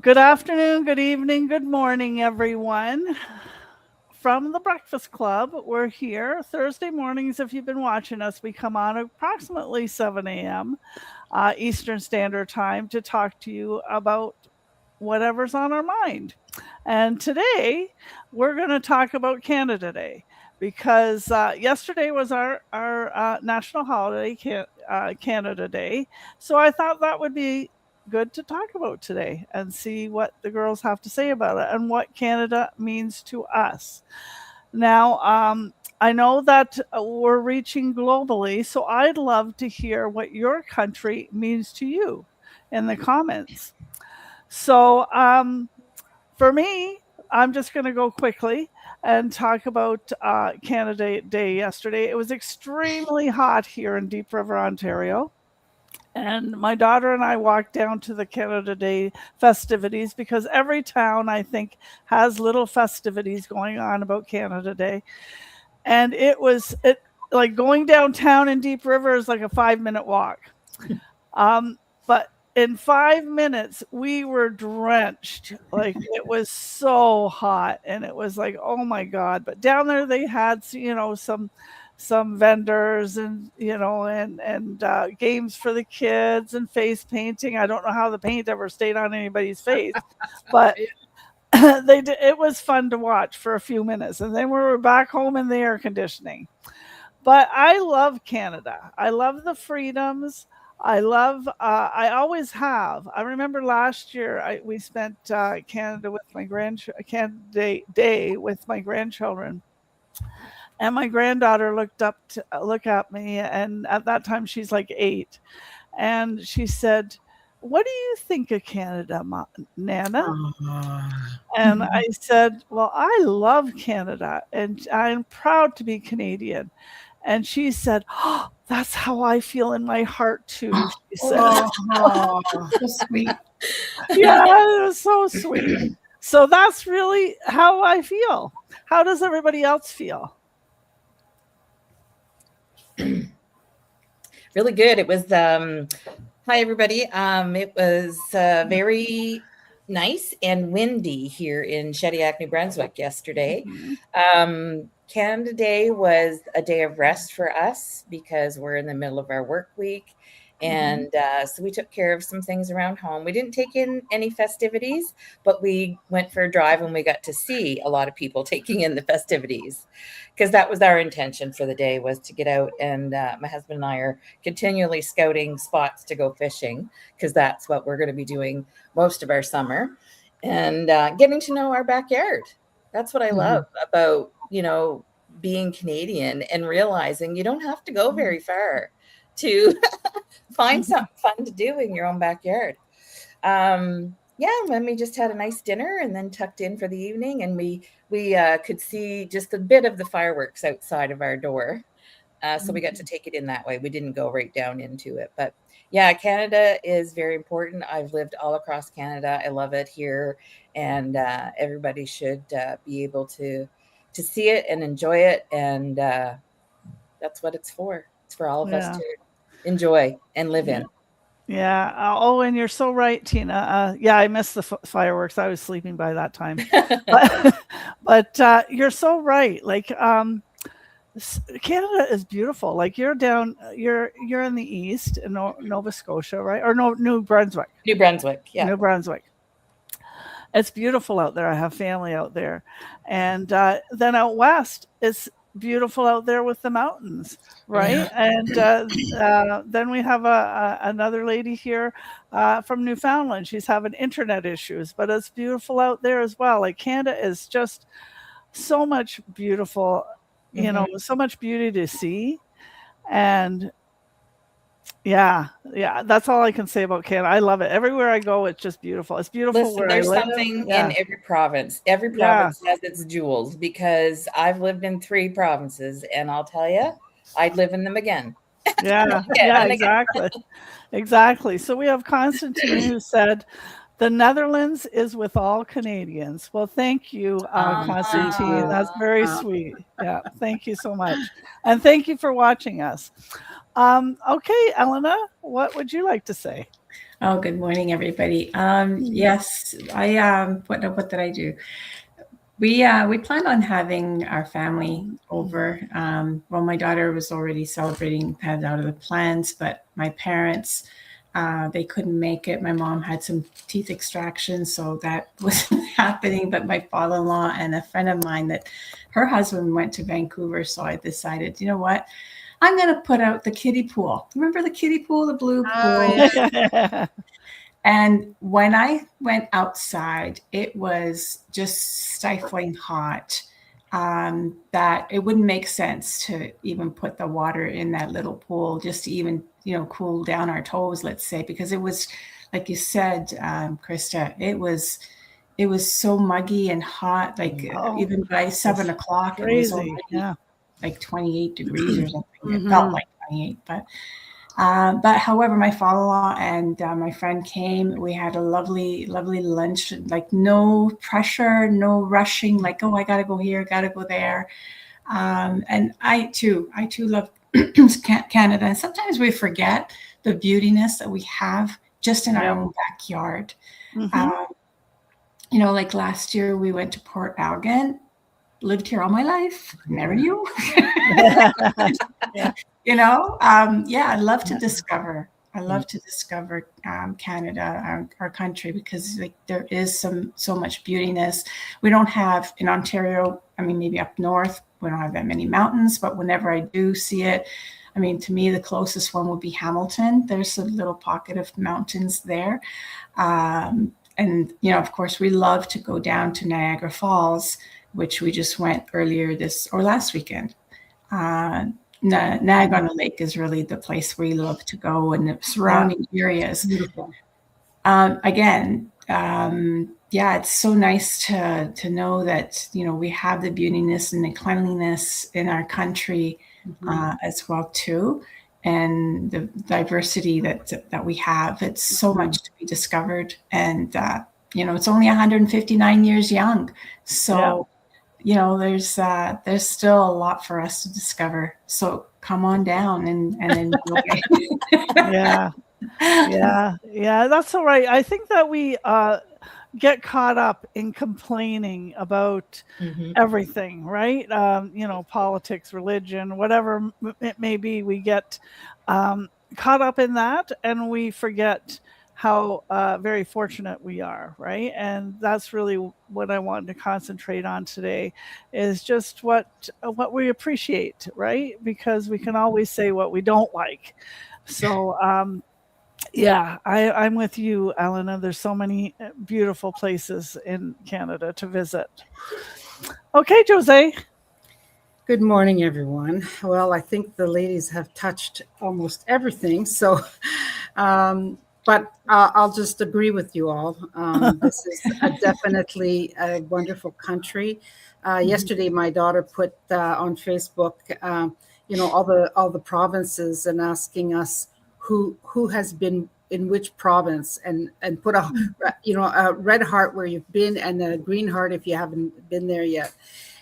Good afternoon, good evening, good morning, everyone. From the Breakfast Club, we're here Thursday mornings. If you've been watching us, we come on approximately 7 a.m. Eastern Standard Time to talk to you about whatever's on our mind. And today, we're going to talk about Canada Day because yesterday was our national holiday, Canada Day. So I thought that would be good to talk about today and see what the girls have to say about it and what Canada means to us. Now, I know that we're reaching globally, so I'd love to hear what your country means to you in the comments. So, for me, I'm just going to go quickly and talk about Canada Day yesterday. It was extremely hot here in Deep River, Ontario. And my daughter and I walked down to the Canada Day festivities because every town, I think, has little festivities going on about Canada Day. And it like going downtown in Deep River is like a 5 minute walk. But in 5 minutes, we were drenched. Like it was so hot, and it was like, oh my god! But down there, they had some vendors and games for the kids and face painting. I don't know how the paint ever stayed on anybody's face, but they did, it was fun to watch for a few minutes, and then we were back home in the air conditioning. But I love Canada. I love the freedoms. I always have. I remember last year we spent Canada with my Canada Day with my grandchildren, and my granddaughter look at me, and at that time she's like 8, and she said, "What do you think of Canada, Nana?" Ah. And I said, "Well, I love Canada, and I'm proud to be Canadian." And she said, "Oh, that's how I feel in my heart too," she said. Oh, so sweet. Yeah, it was so sweet. So that's really how I feel. How does everybody else feel? Really good. It was hi everybody. It was very nice and windy here in Shediac, New Brunswick yesterday. Mhm. Canada Day was a day of rest for us because we're in the middle of our work week. And so we took care of some things around home. We didn't take in any festivities, but we went for a drive and we got to see a lot of people taking in the festivities because that was our intention for the day, was to get out. And my husband and I are continually scouting spots to go fishing because that's what we're going to be doing most of our summer, and getting to know our backyard. That's what I love about, being Canadian and realizing you don't have to go very far to find something fun to do in your own backyard. Yeah, and then we just had a nice dinner and then tucked in for the evening, and we could see just a bit of the fireworks outside of our door. So we got to take it in that way. We didn't go right down into it, but yeah, Canada is very important. I've lived all across Canada. I love it here, and everybody should be able to see it and enjoy it. And that's what it's for. It's for all of us Yeah. to enjoy and live Yeah. in. Yeah. Oh, and you're so right, Tina. Yeah, I missed the fireworks. I was sleeping by that time. But but you're so right. Like Canada is beautiful. Like you're in the east in Nova Scotia, right? Or no, New Brunswick. New Brunswick, yeah. New Brunswick. It's beautiful out there. I have family out there. And then out west, it's beautiful out there with the mountains, right? Yeah. And then we have another lady here from Newfoundland. She's having internet issues, but it's beautiful out there as well. Like Canada is just so much beautiful, so much beauty to see. And yeah, that's all I can say about Canada. I love it. Everywhere I go, it's just beautiful. It's beautiful Listen, where I there's live. something Yeah, in every province. Every yeah, province has its jewels because I've lived in 3 provinces, and I'll tell you, I'd live in them again, yeah, again yeah, and again. exactly. Exactly. So we have Constantine who said, the Netherlands is with all Canadians. Well, thank you, Thank Constantine. you. That's very sweet. Yeah, thank you so much. And thank you for watching us. Okay, Elena, what would you like to say? Oh, good morning, everybody. Yes, what did I do? We planned on having our family over. Well, my daughter was already celebrating, had out of the plans, but my parents, they couldn't make it. My mom had some teeth extraction, so that wasn't happening. But my father-in-law and a friend of mine, that her husband went to Vancouver, so I decided, you know what? I'm going to put out the kiddie pool. Remember the kiddie pool, the blue pool? Oh, Yeah. And when I went outside, it was just stifling hot. That it wouldn't make sense to even put the water in that little pool just to even, cool down our toes, let's say, because it was, like you said, Krista, it was so muggy and hot. Like Oh, even by 7 o'clock, it was crazy. already Yeah. like 28 degrees or something. It Mhm. felt like 28, but however, my father-in-law and my friend came. We had a lovely, lovely lunch. Like no pressure, no rushing. Like, oh, I gotta go here, gotta go there. And I too love Canada. And sometimes we forget the beautiness that we have just in our Yep. own backyard. Mhm. Like last year we went to Port Algon. Lived here all my life, never knew. Yeah. I love to discover. I love to discover Canada, our country, because like there is so much beautiness. We don't have in Ontario. I mean, maybe up north we don't have that many mountains, but whenever I do see it, I mean, to me the closest one would be Hamilton. There's a little pocket of mountains there, and of course, we love to go down to Niagara Falls, which we just went earlier this or last weekend. Niagara-on-the-Lake is really the place where you love to go, and the surrounding areas. Beautiful. It's so nice to know that we have the beautiness and the cleanliness in our country as well too, and the diversity that we have. It's so much to be discovered, and it's only 159 years young, so. There's still a lot for us to discover. So come on down and enjoy. Yeah. That's all right. I think that we get caught up in complaining about everything, right? Politics, religion, whatever it may be. We get caught up in that, and we forget how very fortunate we are, right? And that's really what I wanted to concentrate on today, is just what we appreciate, right? Because we can always say what we don't like. So I'm with you, Elena. There's so many beautiful places in Canada to visit. Okay, Jose. Good morning, everyone. Well, I think the ladies have touched almost everything. So, but I'll just agree with you all. This is definitely a wonderful country. Yesterday, my daughter put on Facebook, all the provinces, and asking us who has been in which province, and put a red heart where you've been and a green heart if you haven't been there yet.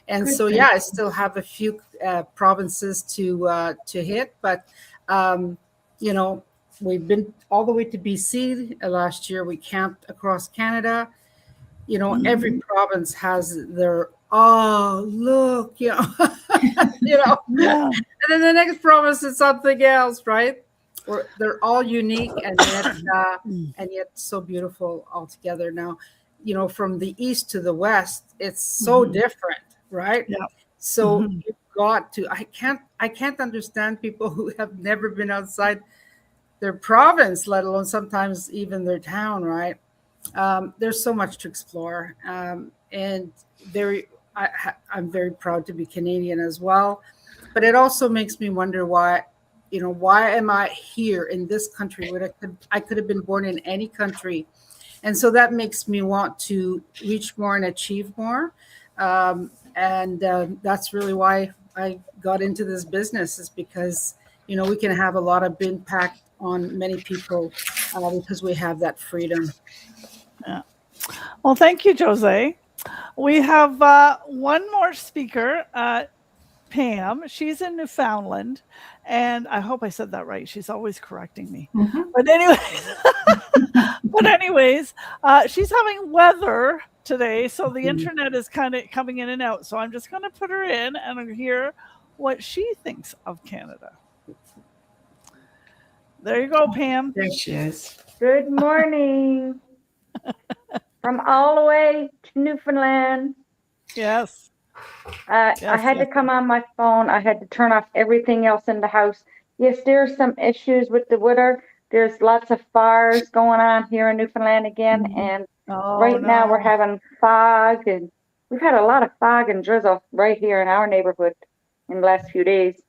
And so, I still have a few provinces to hit, but we've been all the way to BC last year. We camped across Canada. Every province has their look, Yeah. and then the next province is something else, right? They're all unique and yet so beautiful altogether. Now, from the east to the west, it's so different, right? Yeah. So you've got to. I can't understand people who have never been outside their province, let alone sometimes even their town, right? There's so much to explore, and I'm very proud to be Canadian as well. But it also makes me wonder why am I here in this country when I could have been born in any country? And so that makes me want to reach more and achieve more. And that's really why I got into this business, is because, we can have a lot of impact on many people because we have that freedom. Yeah. Well, thank you, Jose. We have one more speaker. Pam. She's in Newfoundland, and I hope I said that right. She's always correcting me. Mhm. But anyways, she's having weather today, so the internet is kind of coming in and out. So I'm just going to put her in and hear what she thinks of Canada. There you go, Pam. There she is. Good morning. From all the way to Newfoundland. Yes. I had to come on my phone. I had to turn off everything else in the house. Yes, there's some issues with the weather. There's lots of fires going on here in Newfoundland again. And right now we're having fog, and we've had a lot of fog and drizzle right here in our neighborhood in the last few days.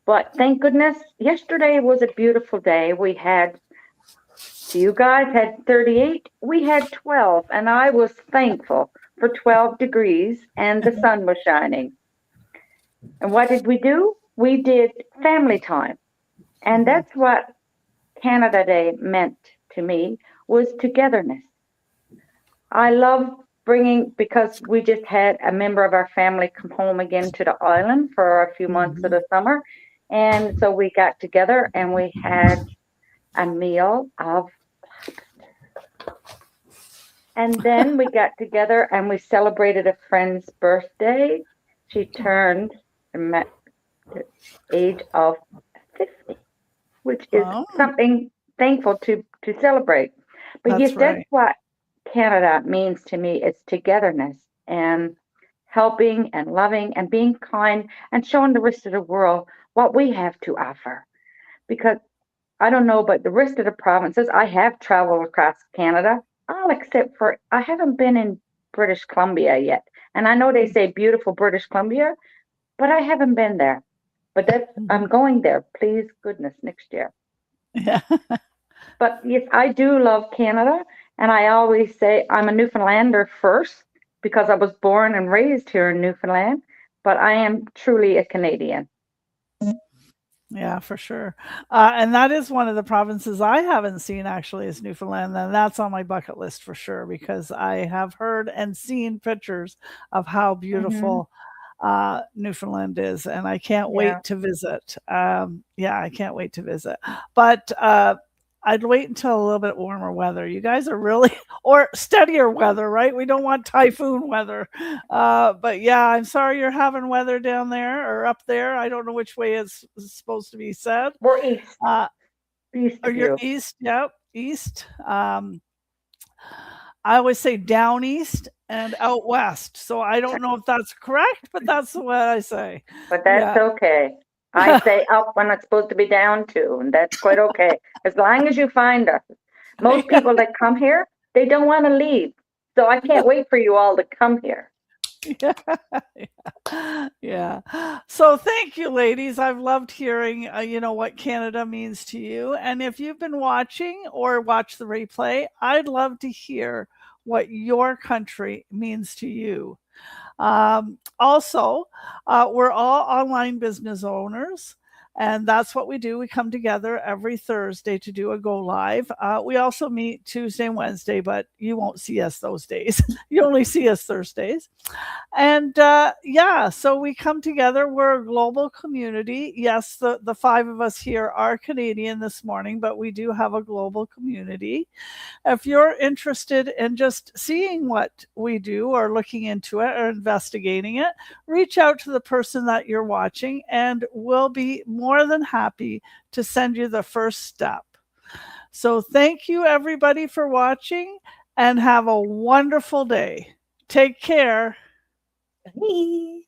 But thank goodness, yesterday was a beautiful day. We had, you guys had 38, we had 12, and I was thankful for 12 degrees and the sun was shining. And what did we do? We did family time. And that's what Canada Day meant to me, was togetherness. I love bringing, because we just had a member of our family come home again to the island for a few months of the summer. And so we got together and we had a meal of lobster. And then we got together and we celebrated a friend's birthday. She turned the age of 50, which is something thankful to celebrate. But yes, that's what Canada means to me. It's togetherness and helping and loving and being kind and showing the rest of the world what we have to offer. Because I don't know, but the rest of the provinces, I have traveled across Canada, all except for I haven't been in British Columbia yet. And I know they say beautiful British Columbia, but I haven't been there. But I'm going there, please goodness, next year. Yeah. But yes, I do love Canada. And I always say I'm a Newfoundlander first because I was born and raised here in Newfoundland, but I am truly a Canadian. Yeah, for sure. And that is one of the provinces I haven't seen actually is Newfoundland. And that's on my bucket list for sure, because I have heard and seen pictures of how beautiful Newfoundland is. And I can't wait to visit. I can't wait to visit. But I'd wait until a little bit warmer weather. You guys are really, or steadier weather, right? We don't want typhoon weather. But yeah, I'm sorry you're having weather down there or up there. I don't know which way it's supposed to be said. We're east. East or you're east, yep, east. I always say down east and out west. So I don't know if that's correct, but that's what I say. But that's okay. I say up when it's supposed to be down too, and that's quite okay. As long as you find us. Most people that come here, they don't want to leave. So I can't wait for you all to come here. Yeah. So thank you, ladies. I've loved hearing, what Canada means to you. And if you've been watching or watch the replay, I'd love to hear what your country means to you. Also, we're all online business owners, and that's what we do. We come together every Thursday to do a go live. We also meet Tuesday and Wednesday, but you won't see us those days. You only see us Thursdays. And so we come together. We're a global community. Yes, the five of us here are Canadian this morning, but we do have a global community. If you're interested in just seeing what we do or looking into it or investigating it, reach out to the person that you're watching and we'll be more than happy to send you the first step. So thank you everybody for watching and have a wonderful day. Take care. Bye.